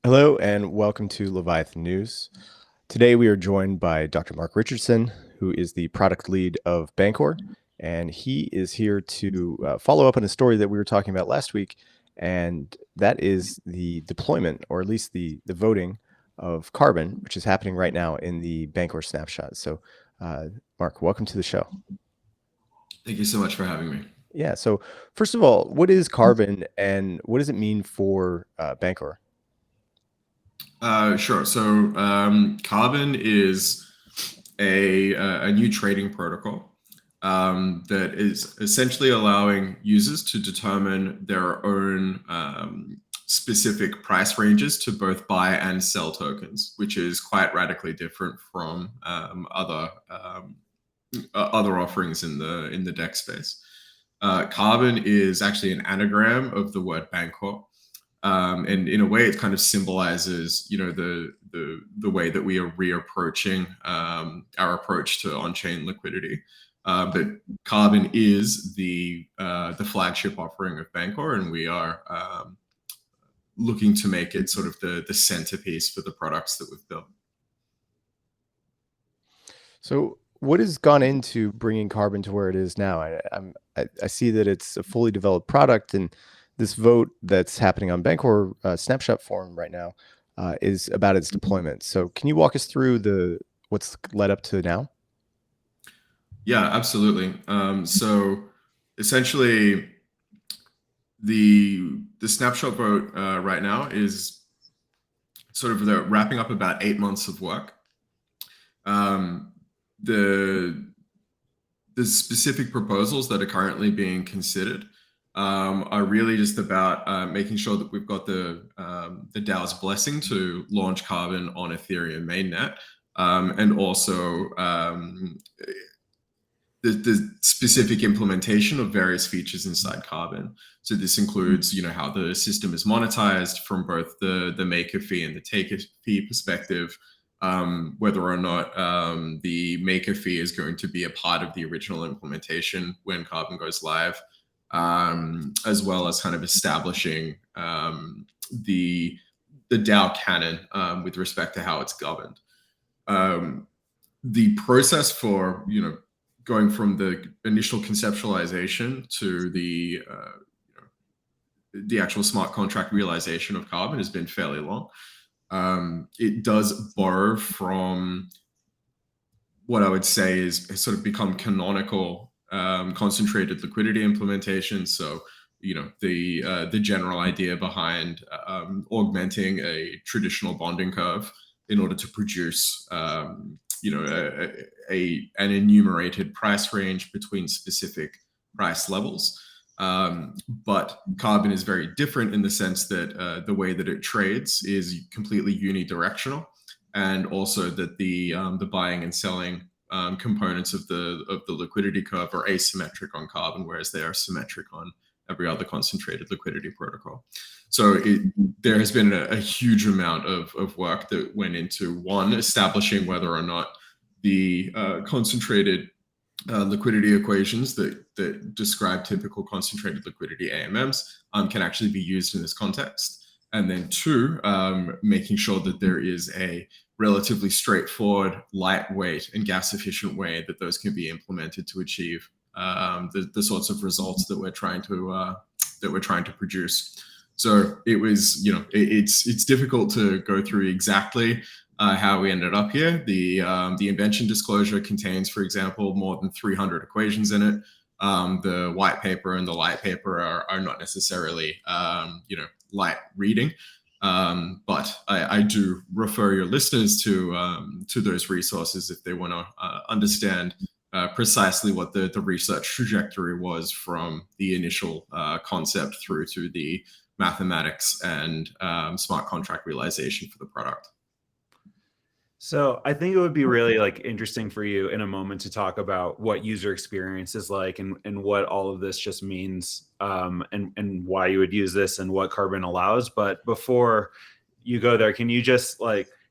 Hello and welcome to Leviathan News. Today we are joined by Dr. Mark Richardson, who is the product lead of Bancor, and he is here to follow up on a story that we were talking about last week, and that is the deployment, or at least the voting of Carbon, which is happening right now in the Bancor snapshot. So, Mark, welcome to the show. Thank you so much for having me. Yeah. So, first of all, what is Carbon, and what does it mean for Bancor? Sure. So, Carbon is a new trading protocol that is essentially allowing users to determine their own specific price ranges to both buy and sell tokens, which is quite radically different from other offerings in the DEX space. Carbon is actually an anagram of the word Bancor. And in a way, it kind of symbolizes, the way that we are reapproaching our approach to on-chain liquidity. But Carbon is the flagship offering of Bancor, and we are looking to make it sort of the centerpiece for the products that we've built. So, what has gone into bringing Carbon to where it is now? I see that it's a fully developed product, and this vote that's happening on Bancor snapshot forum right now is about its deployment. So, can you walk us through what's led up to now? Yeah, absolutely. So essentially, the snapshot vote right now is sort of the wrapping up about 8 months of work. The specific proposals that are currently being considered are really just about making sure that we've got the DAO's blessing to launch Carbon on Ethereum mainnet, and also the specific implementation of various features inside Carbon. So this includes, how the system is monetized from both the maker fee and the taker fee perspective, whether or not the maker fee is going to be a part of the original implementation when Carbon goes live, as well as kind of establishing the DAO canon with respect to how it's governed. The process for going from the initial conceptualization to the actual smart contract realization of Carbon has been fairly long. It does borrow from what I would say is has sort of become canonical concentrated liquidity implementation. So, the general idea behind augmenting a traditional bonding curve in order to produce, an enumerated price range between specific price levels. But Carbon is very different in the sense that the way that it trades is completely unidirectional, and also that the buying and selling components of the liquidity curve are asymmetric on Carbon, whereas they are symmetric on every other concentrated liquidity protocol. So there has been a huge amount of work that went into, one, establishing whether or not the concentrated liquidity equations that describe typical concentrated liquidity AMMs can actually be used in this context. And then two, making sure that there is a relatively straightforward, lightweight, and gas-efficient way that those can be implemented to achieve the sorts of results that we're trying to produce. So it was, it's difficult to go through exactly how we ended up here. The invention disclosure contains, for example, more than 300 equations in it. The white paper and the light paper are not necessarily, light reading. But I do refer your listeners to those resources if they want to understand precisely what the research trajectory was from the initial concept through to the mathematics and smart contract realization for the product. So I think it would be really interesting for you in a moment to talk about what user experience is like and what all of this just means, and why you would use this and what Carbon allows. But before you go there, can you just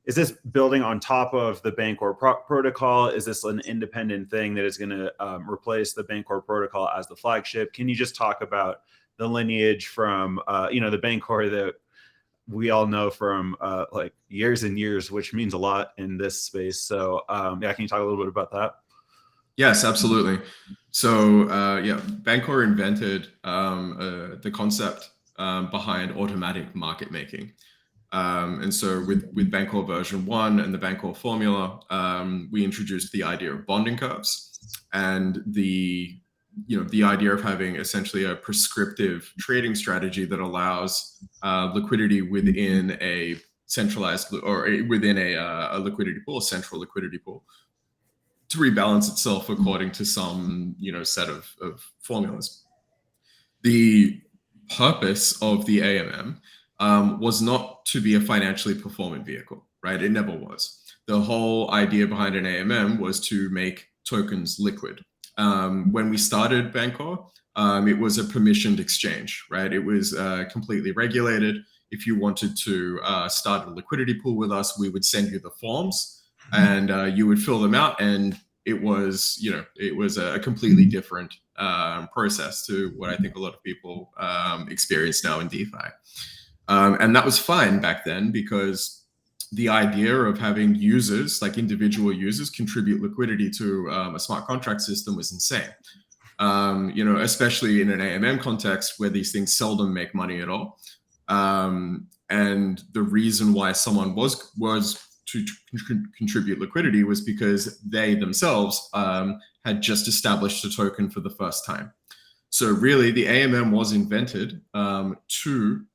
is this building on top of the Bancor protocol? Is this an independent thing that is going to replace the Bancor protocol as the flagship? Can you just talk about the lineage from the Bancor that we all know from like years and years, which means a lot in this space. So yeah, can you talk a little bit about that? Yes, absolutely. So yeah, Bancor invented the concept behind automatic market making. And so with Bancor version 1 and the Bancor formula, we introduced the idea of bonding curves and the idea of having essentially a prescriptive trading strategy that allows liquidity within a centralized or within a liquidity pool, a central liquidity pool, to rebalance itself according to some set of formulas. The purpose of the AMM was not to be a financially performant vehicle, right? It never was. The whole idea behind an AMM was to make tokens liquid. When we started Bancor, it was a permissioned exchange, right? It was completely regulated. If you wanted to start a liquidity pool with us, we would send you the forms and you would fill them out, and it was a completely different process to what I think a lot of people experience now in DeFi. And that was fine back then, because the idea of having users, like individual users, contribute liquidity to a smart contract system was insane. Especially in an AMM context where these things seldom make money at all. And the reason why someone was to contribute liquidity was because they themselves had just established a token for the first time. So really, the AMM was invented to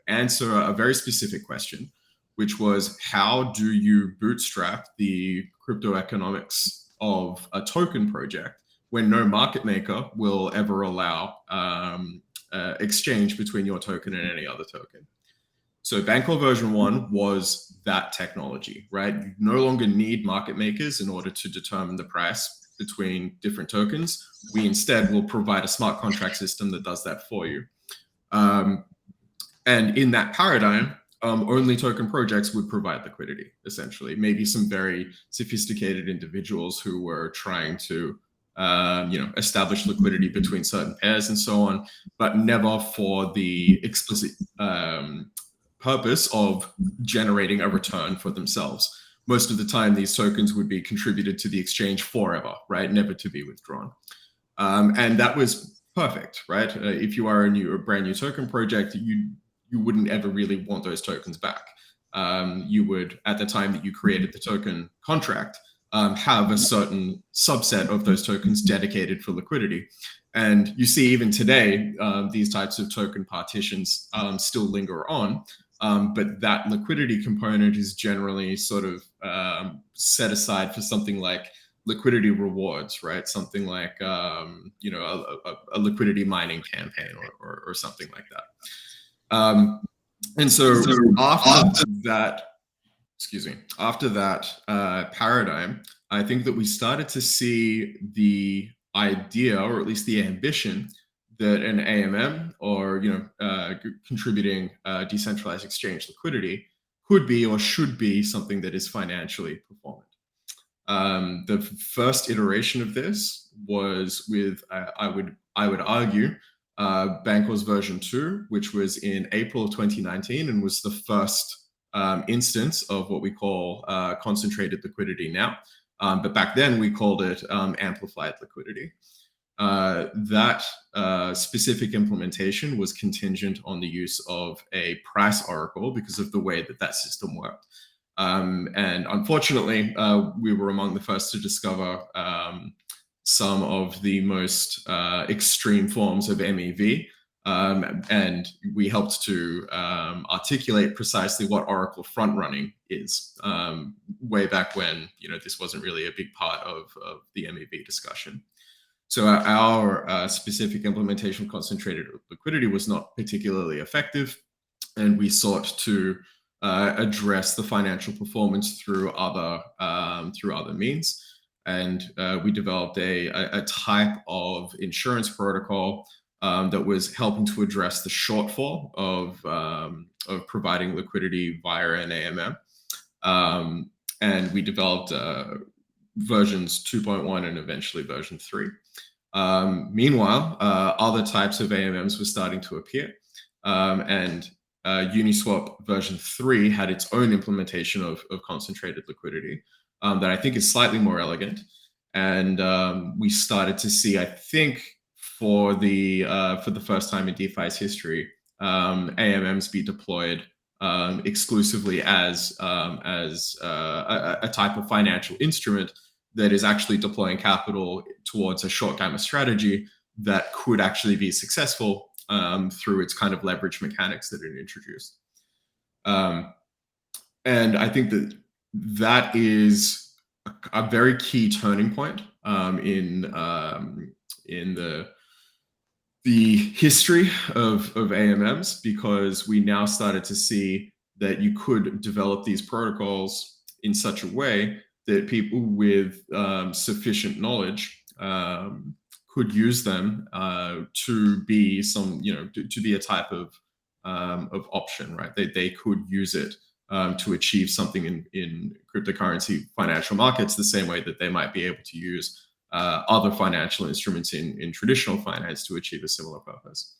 answer a very specific question, which was, how do you bootstrap the crypto economics of a token project when no market maker will ever allow exchange between your token and any other token? So Bancor version 1 was that technology, right? You no longer need market makers in order to determine the price between different tokens. We instead will provide a smart contract system that does that for you. And in that paradigm, only token projects would provide liquidity, essentially. Maybe some very sophisticated individuals who were trying to establish liquidity between certain pairs and so on, but never for the explicit purpose of generating a return for themselves. Most of the time, these tokens would be contributed to the exchange forever, right? Never to be withdrawn. And that was perfect, right? If you are a brand new token project, you wouldn't ever really want those tokens back. You would, at the time that you created the token contract, have a certain subset of those tokens dedicated for liquidity. And you see even today, these types of token partitions still linger on. But that liquidity component is generally sort of set aside for something like liquidity rewards, right? Something like a liquidity mining campaign or something like that. And so after that paradigm, I think that we started to see the idea, or at least the ambition, that an AMM, or contributing decentralized exchange liquidity, could be or should be something that is financially performant. The first iteration of this was with, I would argue, Bancor's version 2, which was in April of 2019 and was the first instance of what we call concentrated liquidity now. But back then we called it amplified liquidity. That specific implementation was contingent on the use of a price oracle because of the way that system worked. And unfortunately, we were among the first to discover some of the most extreme forms of MEV. And we helped to articulate precisely what oracle front running is way back when this wasn't really a big part of the MEV discussion. So our specific implementation of concentrated liquidity was not particularly effective, and we sought to address the financial performance through other means. And we developed a type of insurance protocol that was helping to address the shortfall of providing liquidity via an AMM. And we developed versions 2.1 and eventually version 3. Meanwhile, other types of AMMs were starting to appear. And Uniswap version 3 had its own implementation of concentrated liquidity that I think is slightly more elegant. And we started to see, I think, for the first time in DeFi's history, AMMs be deployed exclusively as a type of financial instrument that is actually deploying capital towards a short gamma strategy that could actually be successful through its kind of leverage mechanics that it introduced. And I think that is a very key turning point in the history of AMMs, because we now started to see that you could develop these protocols in such a way that people with sufficient knowledge could use them to be to be a type of option, right? They could use it to achieve something in cryptocurrency financial markets the same way that they might be able to use other financial instruments in traditional finance to achieve a similar purpose.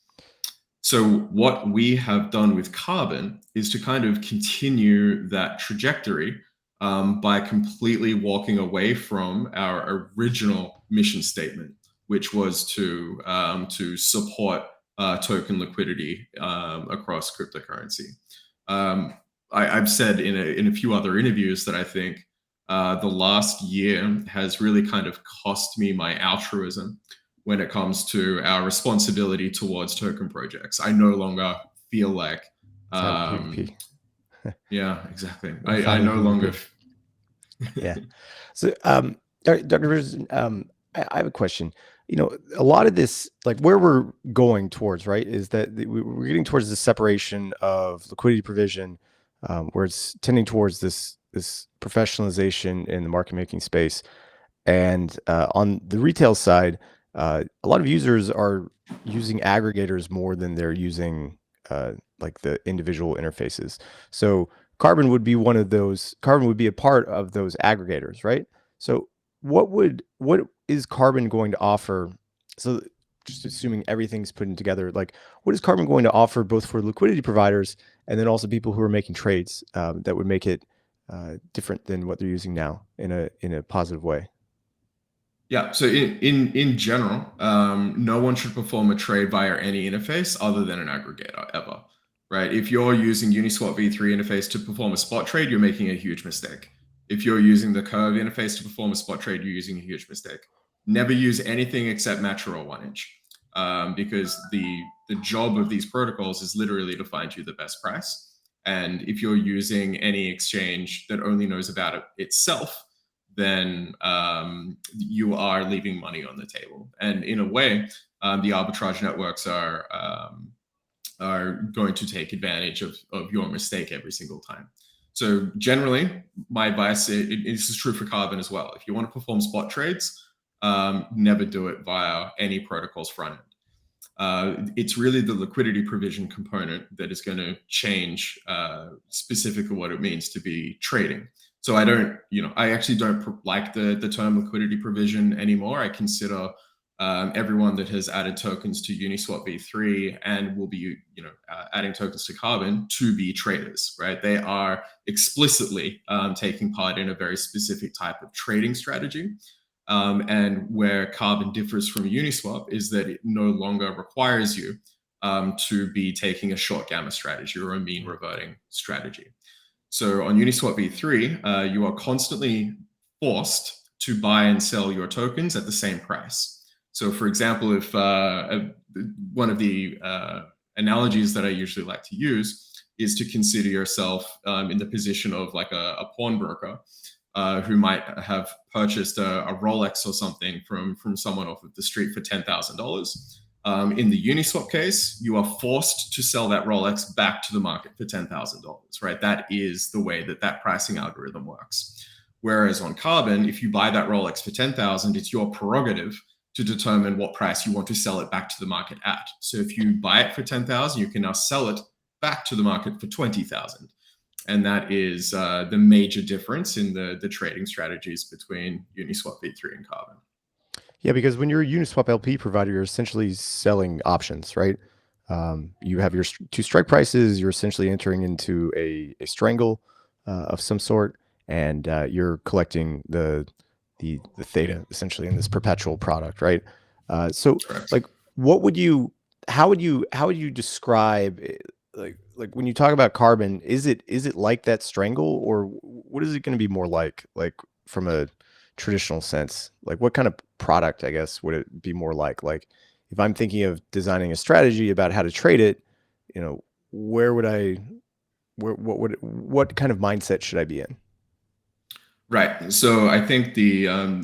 So what we have done with Carbon is to kind of continue that trajectory by completely walking away from our original mission statement, which was to support token liquidity across cryptocurrency. I've said in a few other interviews that I think the last year has really kind of cost me my altruism when it comes to our responsibility towards token projects. I no longer feel like yeah, exactly. I no longer yeah. So Dr. Richardson, I have a question. You know, a lot of this, like where we're going towards, right, is that we're getting towards the separation of liquidity provision, where it's tending towards this professionalization in the market making space. And on the retail side, a lot of users are using aggregators more than they're using like the individual interfaces. So Carbon would be one of those. Carbon would be a part of those aggregators, right? So what is Carbon going to offer? So just assuming everything's put in together, like what is Carbon going to offer both for liquidity providers and then also people who are making trades that would make it different than what they're using now in a positive way? Yeah, so in general, no one should perform a trade via any interface other than an aggregator ever, right? If you're using Uniswap V3 interface to perform a spot trade, you're making a huge mistake. If you're using the Curve interface to perform a spot trade, you're using a huge mistake. Never use anything except Matcha or Lineage, because the job of these protocols is literally to find you the best price. And if you're using any exchange that only knows about it itself, then you are leaving money on the table. And in a way, the arbitrage networks are going to take advantage of your mistake every single time. So generally, my advice, this is true for Carbon as well. If you want to perform spot trades, never do it via any protocol's front end. It's really the liquidity provision component that is going to change specifically what it means to be trading. So I actually don't like the term liquidity provision anymore. I consider everyone that has added tokens to Uniswap V3 and will be, adding tokens to Carbon to be traders, right? They are explicitly taking part in a very specific type of trading strategy. And where Carbon differs from Uniswap is that it no longer requires you to be taking a short gamma strategy or a mean reverting strategy. So on Uniswap V3, you are constantly forced to buy and sell your tokens at the same price. So for example, if one of the analogies that I usually like to use is to consider yourself in the position of like a pawnbroker who might have purchased a Rolex or something from someone off of the street for $10,000. In the Uniswap case, you are forced to sell that Rolex back to the market for $10,000, right? That is the way that pricing algorithm works. Whereas on Carbon, if you buy that Rolex for $10,000, it's your prerogative to determine what price you want to sell it back to the market at. So if you buy it for $10,000, you can now sell it back to the market for $20,000. And that is the major difference in the trading strategies between Uniswap V3 and Carbon. Yeah, because when you're a Uniswap LP provider, you're essentially selling options, right? You have your two strike prices. You're essentially entering into a strangle of some sort, and you're collecting the theta essentially in this perpetual product, right? So Correct. like, how would you describe it, like when you talk about carbon, is it like that strangle, or what is it going to be more like from a traditional sense? Like, what kind of product, I guess, would it be more like? Like, if I'm thinking of designing a strategy about how to trade it, where would what kind of mindset should I be in? Right. So I think there's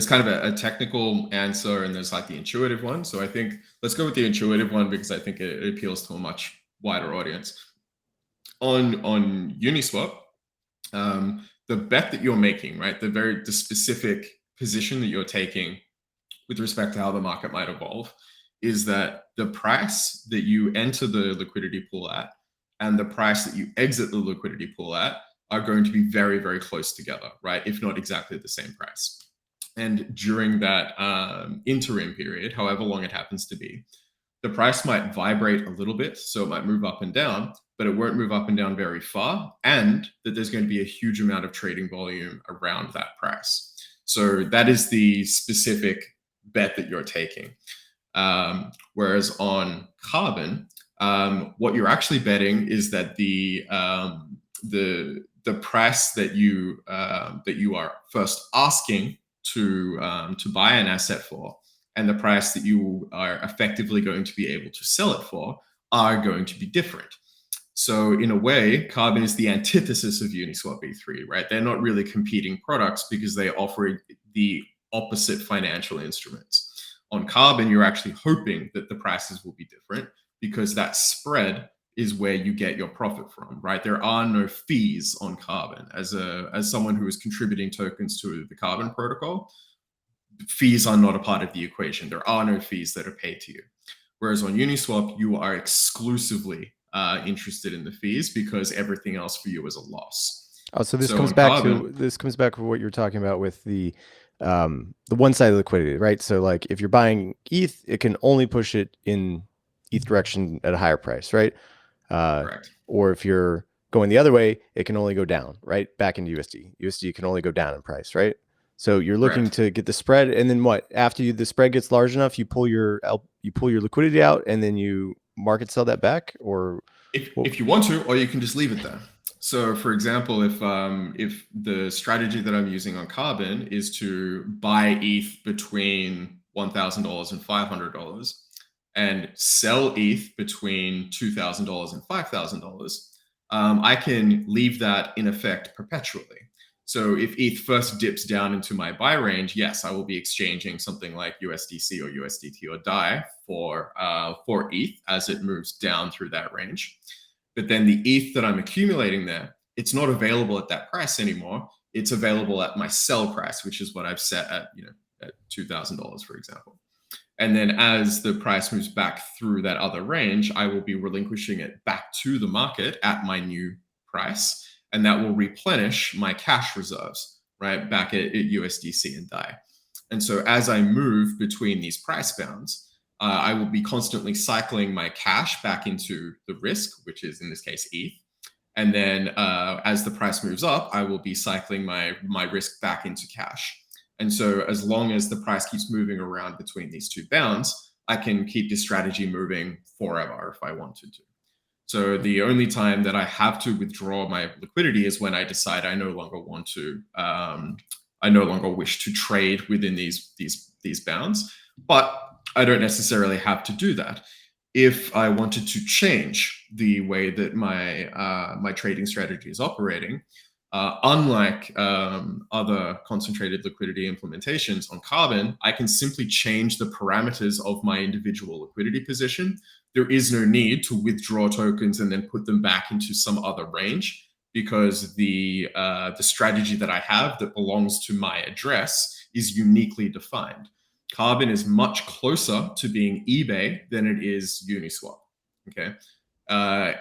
kind of a technical answer and there's like the intuitive one. So I think let's go with the intuitive one because I think it appeals to a much wider audience. On Uniswap, the bet that you're making, right, the specific position that you're taking with respect to how the market might evolve, is that the price that you enter the liquidity pool at and the price that you exit the liquidity pool at are going to be very, very close together, right? If not exactly the same price. And during that interim period, however long it happens to be, the price might vibrate a little bit. So it might move up and down, but it won't move up and down very far. And that there's going to be a huge amount of trading volume around that price. So that is the specific bet that you're taking. Whereas on carbon, what you're actually betting is that the price that you are first asking to buy an asset for, and the price that you are effectively going to be able to sell it for are going to be different. So in a way, carbon is the antithesis of Uniswap V3, right? They're not really competing products because they offer the opposite financial instruments. On carbon, you're actually hoping that the prices will be different because that spread is where you get your profit from, right? There are no fees on carbon. As someone who is contributing tokens to the carbon protocol, fees are not a part of the equation. There are no fees that are paid to you. Whereas on Uniswap, you are exclusively interested in the fees because everything else for you is a loss. Oh, so this comes back to what you're talking about with the one-sided liquidity, right? So like if you're buying ETH, it can only push it in ETH direction at a higher price, right? Correct. Or if you're going the other way, it can only go down, right? Back into USD. USD can only go down in price, right? So you're looking Correct. to get the spread, and then what? After the spread gets large enough, you pull your liquidity out, and then you market sell that back, or if you want to, or you can just leave it there. So, for example, if the strategy that I'm using on carbon is to buy ETH between $1,000 and $500 and sell ETH between $2,000 and $5,000, I can leave that in effect perpetually. So if ETH first dips down into my buy range, yes, I will be exchanging something like USDC or USDT or DAI for ETH as it moves down through that range. But then the ETH that I'm accumulating there, it's not available at that price anymore. It's available at my sell price, which is what I've set at $2,000, for example. And then as the price moves back through that other range, I will be relinquishing it back to the market at my new price. And that will replenish my cash reserves, right, back at USDC and DAI. And so as I move between these price bounds, I will be constantly cycling my cash back into the risk, which is in this case ETH. And then as the price moves up, I will be cycling my risk back into cash. And so as long as the price keeps moving around between these two bounds, I can keep this strategy moving forever if I wanted to. So the only time that I have to withdraw my liquidity is when I decide I no longer want to, I no longer wish to trade within these bounds. But I don't necessarily have to do that. If I wanted to change the way that my trading strategy is operating, unlike other concentrated liquidity implementations on carbon, I can simply change the parameters of my individual liquidity position. There is no need to withdraw tokens and then put them back into some other range because the strategy that I have that belongs to my address is uniquely defined. Carbon is much closer to being eBay than it is Uniswap. Okay,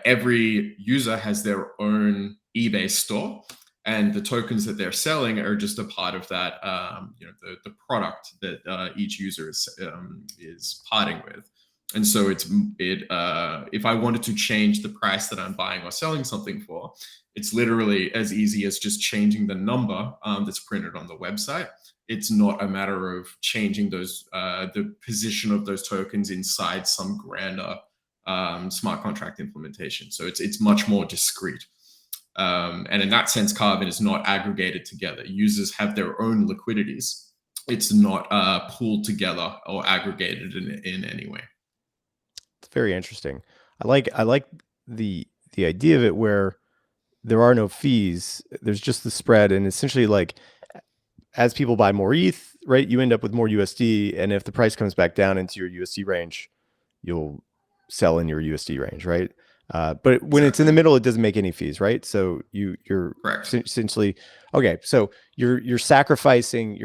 every user has their own eBay store, and the tokens that they're selling are just a part of that. The product that each user is parting with. And so if I wanted to change the price that I'm buying or selling something for, it's literally as easy as just changing the number that's printed on the website. It's not a matter of changing the position of those tokens inside some grander smart contract implementation. So it's much more discrete. And in that sense, Carbon is not aggregated together. Users have their own liquidities. It's not pooled together or aggregated in any way. It's very interesting. I like the idea of it where there are no fees. There's just the spread, and essentially, like, as people buy more ETH, right, you end up with more USD, and if the price comes back down into your USD range, you'll sell in your USD range, right? But when it's in the middle, it doesn't make any fees, right? So you're essentially okay. So you're sacrificing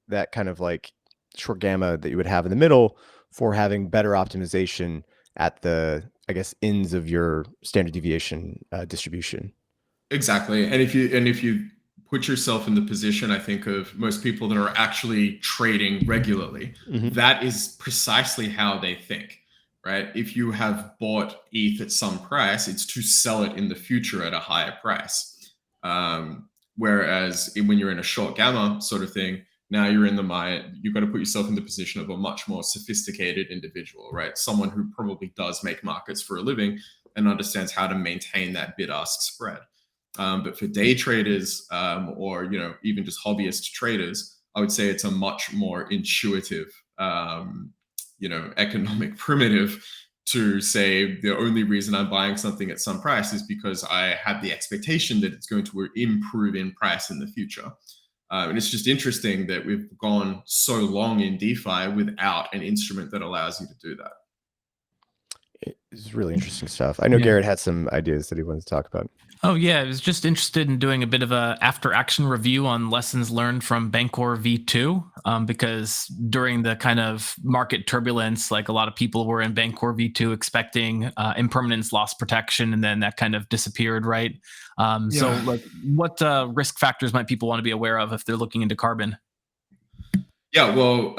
that kind of like short gamma that you would have in the middle for having better optimization at the, I guess, ends of your standard deviation distribution. Exactly, and if you put yourself in the position, I think, of most people that are actually trading regularly, that is precisely how they think. Right? If you have bought ETH at some price, it's to sell it in the future at a higher price. Whereas when you're in a short gamma sort of thing, now you're in the mind, you've got to put yourself in the position of a much more sophisticated individual, right? Someone who probably does make markets for a living and understands how to maintain that bid-ask spread. But for day traders or even just hobbyist traders, I would say it's a much more intuitive economic primitive to say the only reason I'm buying something at some price is because I have the expectation that it's going to improve in price in the future. And it's just interesting that we've gone so long in DeFi without an instrument that allows you to do that. It's really interesting stuff. I know Garrett had some ideas that he wanted to talk about. Oh, yeah. I was just interested in doing a bit of a after-action review on lessons learned from Bancor V2, because during the kind of market turbulence, like a lot of people were in Bancor V2 expecting impermanence loss protection, and then that kind of disappeared, right? So like, what risk factors might people want to be aware of if they're looking into Carbon? Yeah, well,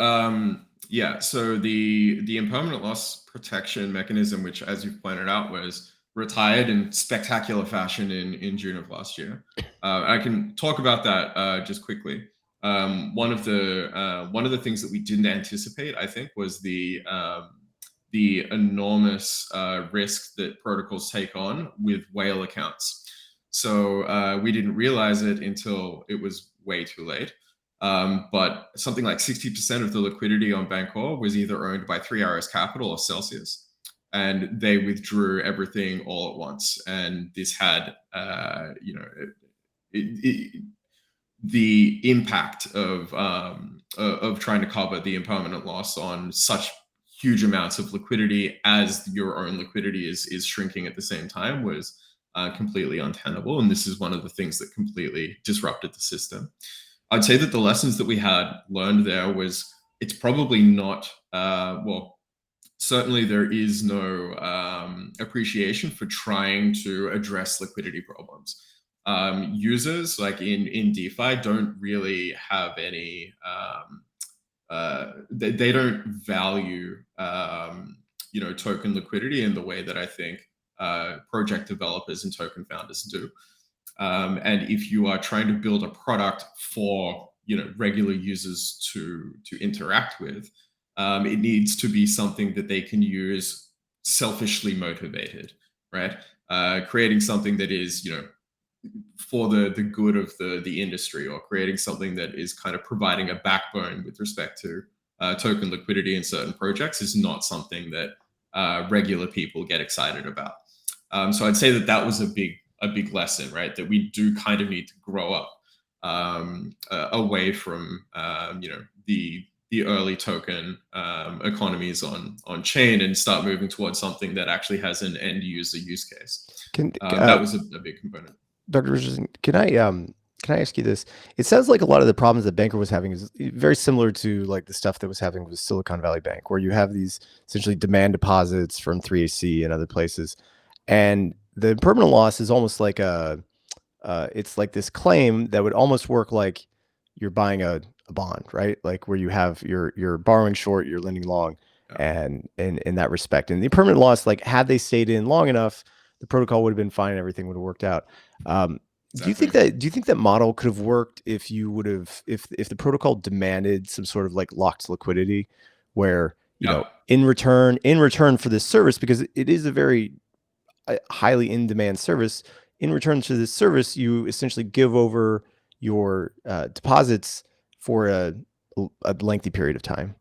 so the impermanent loss protection mechanism, which, as you've pointed out, was retired in spectacular fashion in June of last year. I can talk about that just quickly. One of the things that we didn't anticipate, I think, was the enormous risk that protocols take on with whale accounts. So we didn't realize it until it was way too late. But something like 60% of the liquidity on Bancor was either owned by 3 Arrows Capital or Celsius. And they withdrew everything all at once, and this had, the impact of trying to cover the impermanent loss on such huge amounts of liquidity as your own liquidity is shrinking at the same time was completely untenable. And this is one of the things that completely disrupted the system. I'd say that the lessons that we had learned there was it's probably not certainly there is no appreciation for trying to address liquidity problems. Users, like in DeFi, don't really have any, they don't value, token liquidity in the way that I think project developers and token founders do. And if you are trying to build a product for, regular users to interact with, it needs to be something that they can use selfishly motivated, right? Creating something that is, for the good of the industry, or creating something that is kind of providing a backbone with respect to token liquidity in certain projects is not something that regular people get excited about. So I'd say that was a big lesson, right? That we do kind of need to grow up away from, the early token economies on chain and start moving towards something that actually has an end user use case. That was a big component. Dr. Richardson, can I ask you this? It sounds like a lot of the problems that Bancor was having is very similar to like the stuff that was happening with Silicon Valley Bank, where you have these essentially demand deposits from 3AC and other places, and the impermanent loss is almost like it's like this claim that would almost work like you're buying a bond, right? Like where you have you're borrowing short, you're lending long, and in that respect. And the permanent loss, like had they stayed in long enough, the protocol would have been fine. Everything would have worked out. Exactly. Do you think that model could have worked if you would have, if the protocol demanded some sort of like locked liquidity where, you know, in return for this service, because it is a very highly in demand service, in return to this service, you essentially give over your deposits for a lengthy period of time,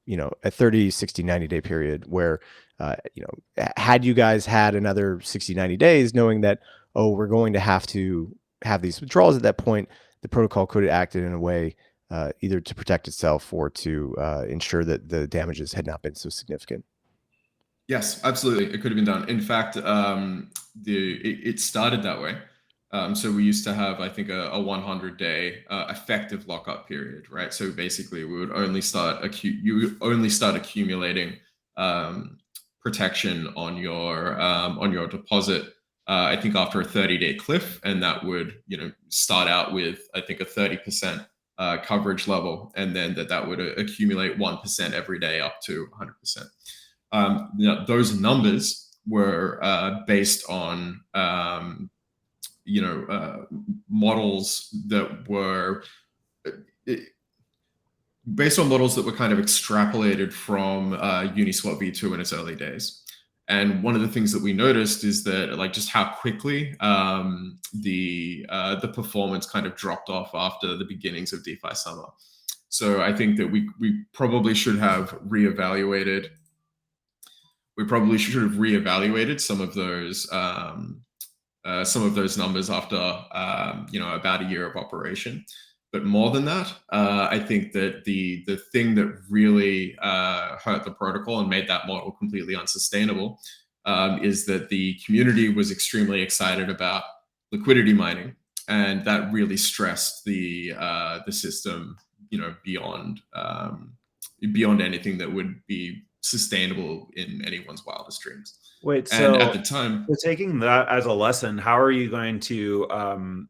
you know, a 30, 60, 90-day period where, you know, had you guys had another 60, 90 days knowing that, oh, we're going to have these withdrawals at that point, the protocol could have acted in a way either to protect itself or to ensure that the damages had not been so significant. Yes, absolutely. It could have been done. In fact, it started that way. So we used to have, I think, a 100-day effective lockup period, right? So basically, we would only start accumulating protection on your deposit. I think after a 30-day cliff, and that would, you know, start out with, I think, a 30% coverage level, and then that would accumulate 1% every day up to 100%. You know, those numbers were based on models that were kind of extrapolated from Uniswap V2 in its early days. And one of the things that we noticed is that, like, just how quickly the performance kind of dropped off after the beginnings of DeFi summer. So I think that we probably should have reevaluated. We probably should have reevaluated some of those numbers after you know, about a year of operation. But more than that, I think that the thing that really hurt the protocol and made that model completely unsustainable is that the community was extremely excited about liquidity mining, and that really stressed the system, you know, beyond anything that would be sustainable in anyone's wildest dreams. Wait, and so at the time, so taking that as a lesson, how are you going to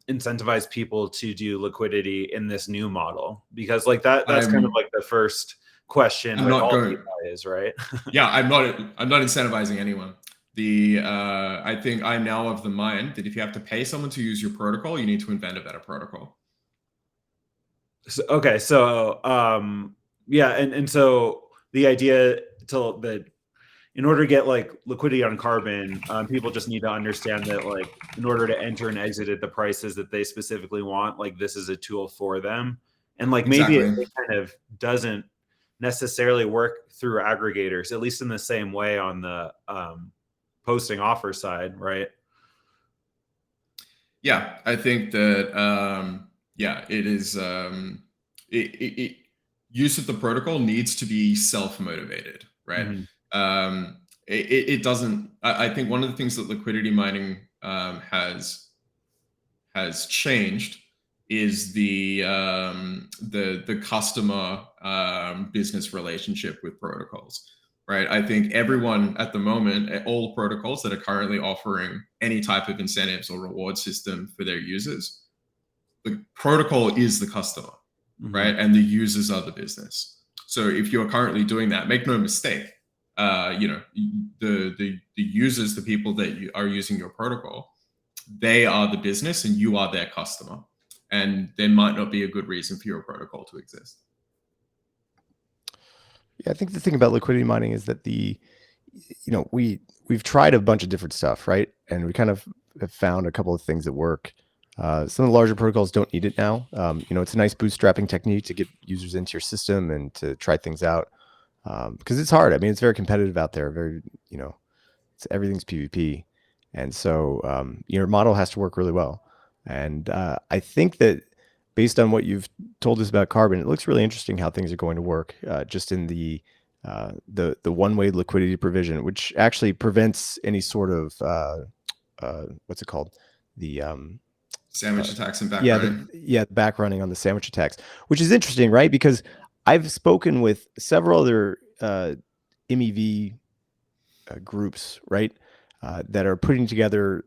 incentivize people to do liquidity in this new model? Because like that's kind of like the first question with all DeFi is, right? Yeah, I'm not incentivizing anyone. I think I'm now of the mind that if you have to pay someone to use your protocol, you need to invent a better protocol. So, okay, so yeah, and so the idea that in order to get like liquidity on Carbon, people just need to understand that, like, in order to enter and exit at the prices that they specifically want, like, this is a tool for them. And like maybe it kind of doesn't necessarily work through aggregators, at least in the same way on the posting offer side, right? Yeah, I think that yeah, it is. Use of the protocol needs to be self-motivated, right? Mm-hmm. It doesn't. I think one of the things that liquidity mining has changed is the customer business relationship with protocols, right? I think everyone at the moment, all protocols that are currently offering any type of incentives or reward system for their users, the protocol is the customer, mm-hmm. right? And the users are the business. So if you're currently doing that, make no mistake, you know, the users, the people that are using your protocol, they are the business and you are their customer. And there might not be a good reason for your protocol to exist. Yeah, I think the thing about liquidity mining is that you know, we've tried a bunch of different stuff, right? And we kind of have found a couple of things that work. Some of the larger protocols don't need it now. You know, it's a nice bootstrapping technique to get users into your system and to try things out. Because it's hard. I mean, it's very competitive out there. Very, you know, everything's PvP. And so your model has to work really well. And I think that based on what you've told us about Carbon, it looks really interesting how things are going to work just in the one-way liquidity provision, which actually prevents any sort of, what's it called? The sandwich attacks and back running. The back running on the sandwich attacks, which is interesting, right? Because I've spoken with several other MEV groups, right, that are putting together,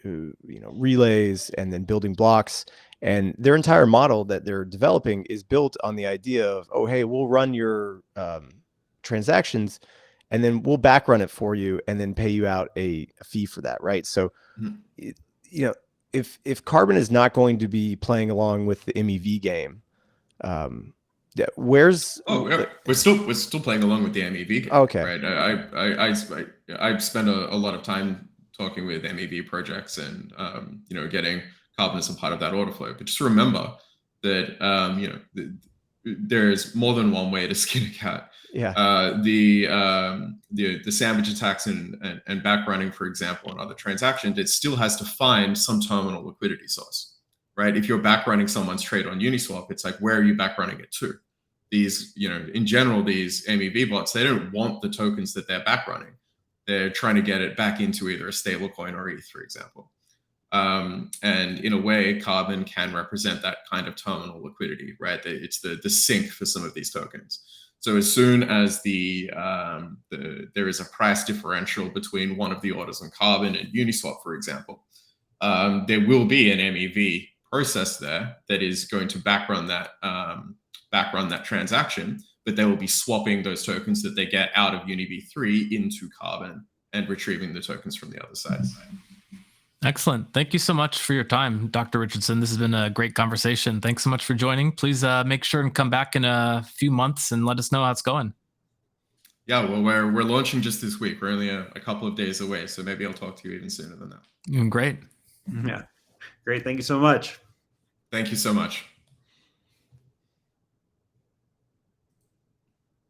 you know, relays and then building blocks, and their entire model that they're developing is built on the idea of, oh, hey, we'll run your transactions, and then we'll back run it for you and then pay you out a fee for that, right? So, you know, if Carbon is not going to be playing along with the MEV game, where's we're still playing along with the MEV game, okay, right? I spend a lot of time talking with MEV projects and you know, getting Carbon as a part of that order flow. But just remember that you know, there's more than one way to skin a cat. Yeah. The sandwich attacks and back running, for example, on other transactions, it still has to find some terminal liquidity source, right? If you're back running someone's trade on Uniswap, it's like, where are you back running it to? These, you know, in general, these MEV bots, they don't want the tokens that they're back running. They're trying to get it back into either a stablecoin or ETH, for example. And in a way, Carbon can represent that kind of terminal liquidity, right? It's the sink for some of these tokens. So as soon as there is a price differential between one of the orders on Carbon and Uniswap, for example, there will be an MEV process there that is going to backrun that transaction, but they will be swapping those tokens that they get out of UniV3 into Carbon and retrieving the tokens from the other side. Excellent. Thank you so much for your time, Dr. Richardson. This has been a great conversation. Thanks so much for joining. Please make sure and come back in a few months and let us know how it's going. Yeah, well, we're launching just this week. We're only a couple of days away, so maybe I'll talk to you even sooner than that. Great. Yeah, great. Thank you so much. Thank you so much.